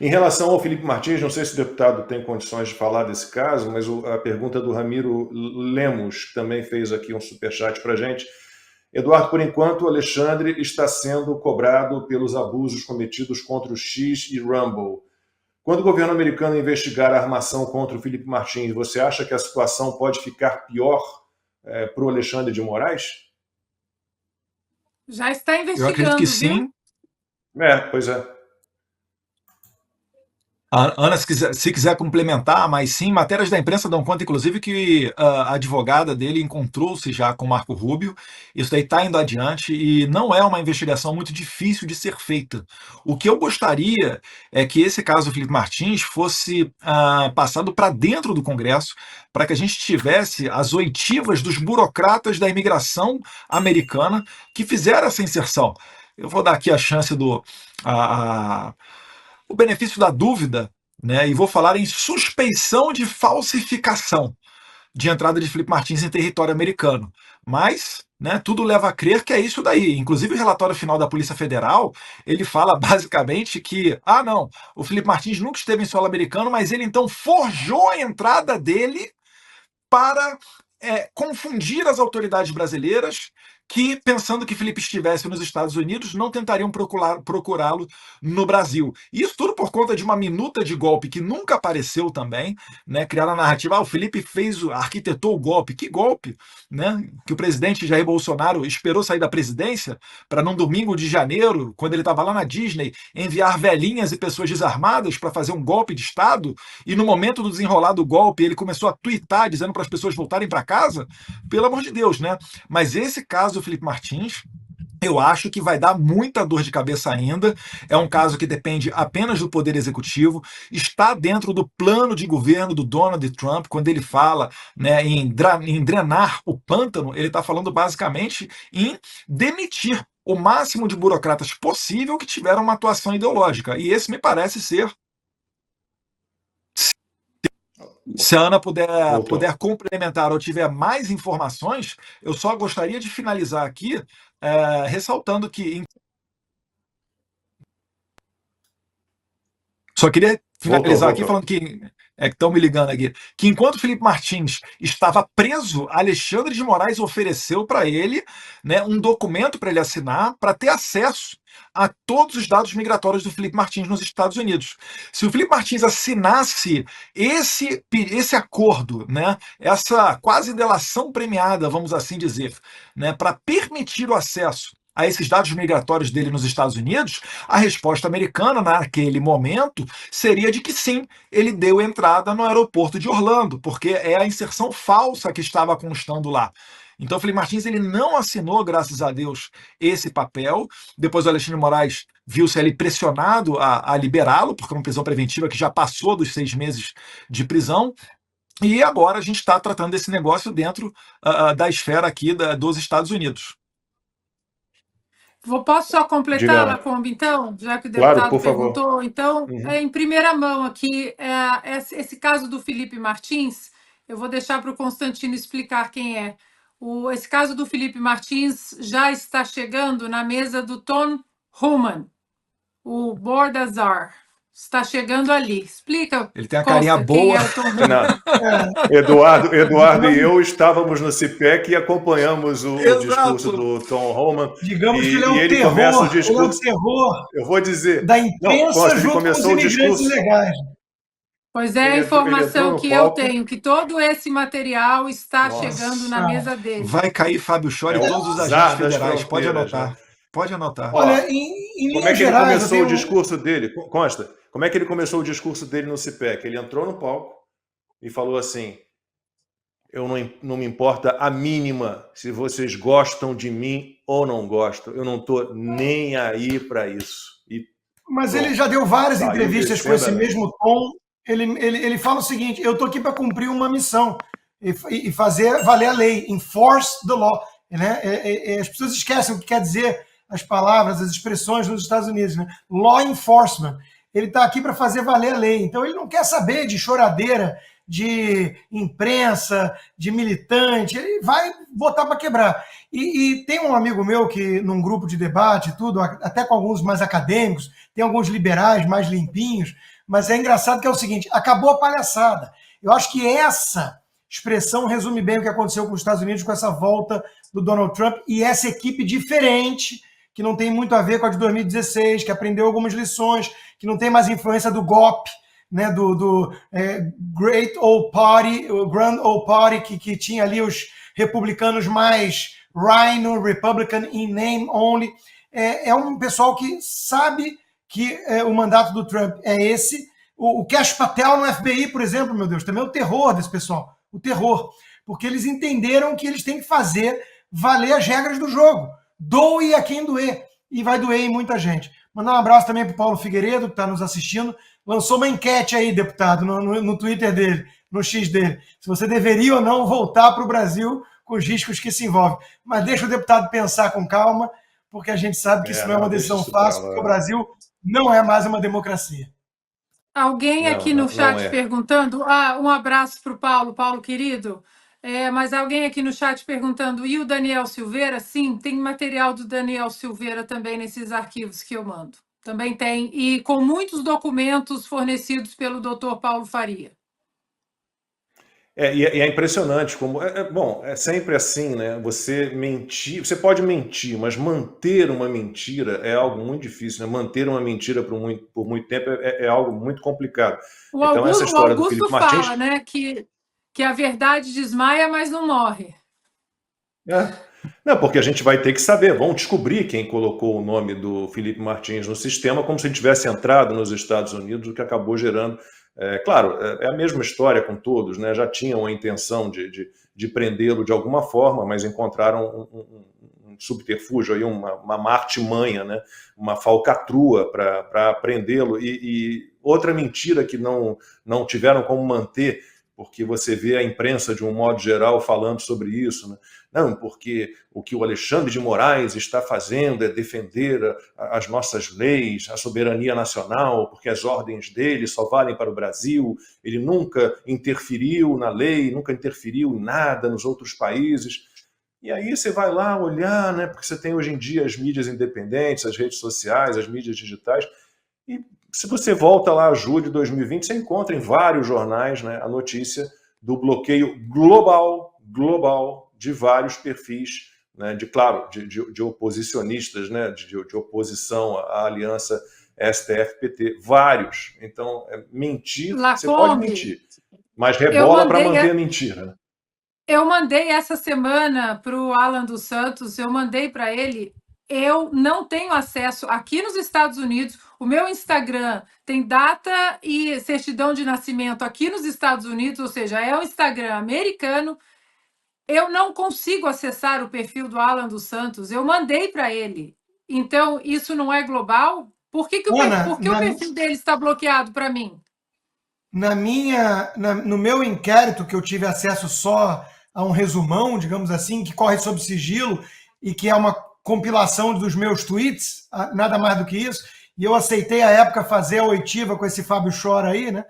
Em relação ao Felipe Martins, não sei se o deputado tem condições de falar desse caso, mas a pergunta do Ramiro Lemos também fez aqui um superchat para a gente. Eduardo, por enquanto, o Alexandre está sendo cobrado pelos abusos cometidos contra o X e Rumble. Quando o governo americano investigar a armação contra o Felipe Martins, você acha que a situação pode ficar pior para o Alexandre de Moraes? Já está Eu acredito que investigando, sim. viu? Pois é. A Ana, se quiser complementar, mas sim, matérias da imprensa dão conta, inclusive, que a advogada dele encontrou-se já com Marco Rubio. Isso daí está indo adiante e não é uma investigação muito difícil de ser feita. O que eu gostaria é que esse caso do Felipe Martins fosse passado para dentro do Congresso, para que a gente tivesse as oitivas dos burocratas da imigração americana que fizeram essa inserção. Eu vou dar aqui a chance o benefício da dúvida, né, e vou falar em suspeição de falsificação de entrada de Felipe Martins em território americano. Mas, né, tudo leva a crer que é isso daí. Inclusive, o relatório final da Polícia Federal, ele fala basicamente que, não, o Felipe Martins nunca esteve em solo americano, mas ele então forjou a entrada dele para confundir as autoridades brasileiras que, pensando que Felipe estivesse nos Estados Unidos, não tentariam procurá-lo no Brasil. Isso tudo por conta de uma minuta de golpe que nunca apareceu também, né? Criar a narrativa, o Felipe arquitetou o golpe. Que golpe? Né? Que o presidente Jair Bolsonaro esperou sair da presidência para, num domingo de janeiro, quando ele estava lá na Disney, enviar velhinhas e pessoas desarmadas para fazer um golpe de Estado, e no momento do desenrolar do golpe, ele começou a tuitar dizendo para as pessoas voltarem para casa. Pelo amor de Deus, né? Mas esse caso do Felipe Martins, eu acho que vai dar muita dor de cabeça ainda. É um caso que depende apenas do Poder Executivo, está dentro do plano de governo do Donald Trump. Quando ele fala, né, em drenar o pântano, ele está falando basicamente em demitir o máximo de burocratas possível que tiveram uma atuação ideológica. E esse me parece ser. Se a Ana puder complementar ou tiver mais informações, eu só gostaria de finalizar aqui ressaltando que. Só queria finalizar aqui falando que estão me ligando aqui, que enquanto Felipe Martins estava preso, Alexandre de Moraes ofereceu para ele, né, um documento para ele assinar para ter acesso a todos os dados migratórios do Felipe Martins nos Estados Unidos. Se o Felipe Martins assinasse esse acordo, né, essa quase delação premiada, vamos assim dizer, né, para permitir o acesso a esses dados migratórios dele nos Estados Unidos, a resposta americana, naquele momento, seria de que sim, ele deu entrada no aeroporto de Orlando, porque é a inserção falsa que estava constando lá. Então, Felipe Martins ele não assinou, graças a Deus, esse papel. Depois o Alexandre de Moraes viu-se ali pressionado a liberá-lo, porque é uma prisão preventiva que já passou dos 6 meses de prisão. E agora a gente está tratando desse negócio dentro da esfera aqui dos Estados Unidos. Posso só completar, Lacombe, então? Já que o deputado perguntou. Favor. Então, em primeira mão aqui, esse caso do Felipe Martins, eu vou deixar para o Constantino explicar quem é. Esse caso do Felipe Martins já está chegando na mesa do Tom Homan, o Bordazar. Está chegando ali. Explica. Ele tem a carinha boa. Eduardo e eu estávamos no CIPEC e acompanhamos o discurso do Tom Homan. Digamos que ele é um terror. Começa o discurso, ele é um terror. Eu vou dizer. Da imprensa junto com os imigrantes ilegais. Pois é, a informação que eu tenho, que todo esse material está chegando na mesa dele. Vai cair Fábio Schor e todos os agentes federais. Pode anotar. Né? Pode anotar. Olha, em como é que ele começou o discurso dele? Consta. Como é que ele começou o discurso dele no CIPEC? Ele entrou no palco e falou assim: eu não me importa a mínima se vocês gostam de mim ou não gostam. Eu não estou nem aí para isso. Mas ele já deu várias entrevistas com esse mesmo tom. Ele fala o seguinte: eu estou aqui para cumprir uma missão e fazer valer a lei, enforce the law. Né? As pessoas esquecem o que quer dizer as palavras, as expressões nos Estados Unidos. Né? Law enforcement. Ele está aqui para fazer valer a lei. Então ele não quer saber de choradeira, de imprensa, de militante, ele vai botar para quebrar. E tem um amigo meu que, num grupo de debate e tudo, até com alguns mais acadêmicos, tem alguns liberais mais limpinhos, mas é engraçado que é o seguinte, acabou a palhaçada. Eu acho que essa expressão resume bem o que aconteceu com os Estados Unidos com essa volta do Donald Trump e essa equipe diferente, que não tem muito a ver com a de 2016, que aprendeu algumas lições, que não tem mais influência do GOP, né, do Great Old Party, o Grand Old Party, que tinha ali os republicanos mais Rhino, Republican in name only. É um pessoal que sabe que o mandato do Trump é esse. O Kash Patel no FBI, por exemplo, meu Deus, também é o terror desse pessoal. O terror. Porque eles entenderam que eles têm que fazer valer as regras do jogo. Doe a quem doer. E vai doer em muita gente. Mandar um abraço também para o Paulo Figueiredo, que está nos assistindo. Lançou uma enquete aí, deputado, no Twitter dele, no X dele. Se você deveria ou não voltar para o Brasil com os riscos que se envolvem. Mas deixa o deputado pensar com calma, porque a gente sabe que isso não é uma decisão fácil, porque o Brasil não é mais uma democracia. Alguém aqui no chat perguntando, um abraço para o Paulo querido, mas alguém aqui no chat perguntando, e o Daniel Silveira? Sim, tem material do Daniel Silveira também nesses arquivos que eu mando. Também tem, e com muitos documentos fornecidos pelo Dr. Paulo Faria. E é impressionante como... Bom, é sempre assim, né? Você mentir... Você pode mentir, mas manter uma mentira é algo muito difícil, né? Manter uma mentira por muito tempo é algo muito complicado. O Augusto fala, né, que a verdade desmaia, mas não morre. Não, porque a gente vai ter que saber, vamos descobrir quem colocou o nome do Felipe Martins no sistema, como se ele tivesse entrado nos Estados Unidos, o que acabou gerando... Claro, é a mesma história com todos, né? Já tinham a intenção de prendê-lo de alguma forma, mas encontraram um subterfúgio, aí, uma artimanha, né? Uma falcatrua para prendê-lo. E outra mentira que não tiveram como manter, porque você vê a imprensa de um modo geral falando sobre isso, né? Não, porque o que o Alexandre de Moraes está fazendo é defender as nossas leis, a soberania nacional, porque as ordens dele só valem para o Brasil, ele nunca interferiu na lei, nunca interferiu em nada nos outros países. E aí você vai lá olhar, né, porque você tem hoje em dia as mídias independentes, as redes sociais, as mídias digitais, e se você volta lá a julho de 2020, você encontra em vários jornais, né, a notícia do bloqueio global de vários perfis, né, de oposicionistas, né, de oposição à aliança STF-PT, vários. Então, mentir, você pode mentir, mas rebola para manter a mentira. Né? Eu mandei essa semana para o Alan dos Santos, eu mandei para ele, eu não tenho acesso aqui nos Estados Unidos, o meu Instagram tem data e certidão de nascimento aqui nos Estados Unidos, ou seja, é um Instagram americano. Eu não consigo acessar o perfil do Alan dos Santos. Eu mandei para ele. Então, isso não é global? Por que o perfil dele está bloqueado para mim? No meu inquérito, que eu tive acesso só a um resumão, digamos assim, que corre sob sigilo e que é uma compilação dos meus tweets, nada mais do que isso, e eu aceitei à época fazer a oitiva com esse Fábio Chora aí, né?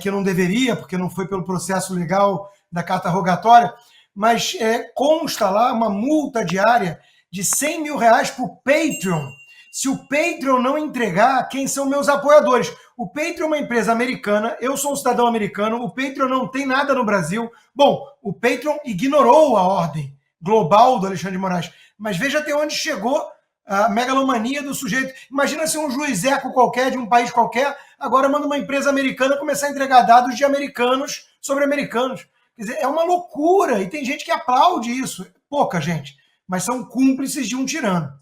Que eu não deveria, porque não foi pelo processo legal da carta rogatória, mas consta lá uma multa diária de R$100 mil para o Patreon. Se o Patreon não entregar, quem são meus apoiadores? O Patreon é uma empresa americana, eu sou um cidadão americano, o Patreon não tem nada no Brasil. Bom, o Patreon ignorou a ordem global do Alexandre de Moraes, mas veja até onde chegou a megalomania do sujeito. Imagina se um juizeco qualquer, de um país qualquer, agora manda uma empresa americana começar a entregar dados de americanos sobre americanos. Quer dizer, é uma loucura, e tem gente que aplaude isso. Pouca gente, mas são cúmplices de um tirano.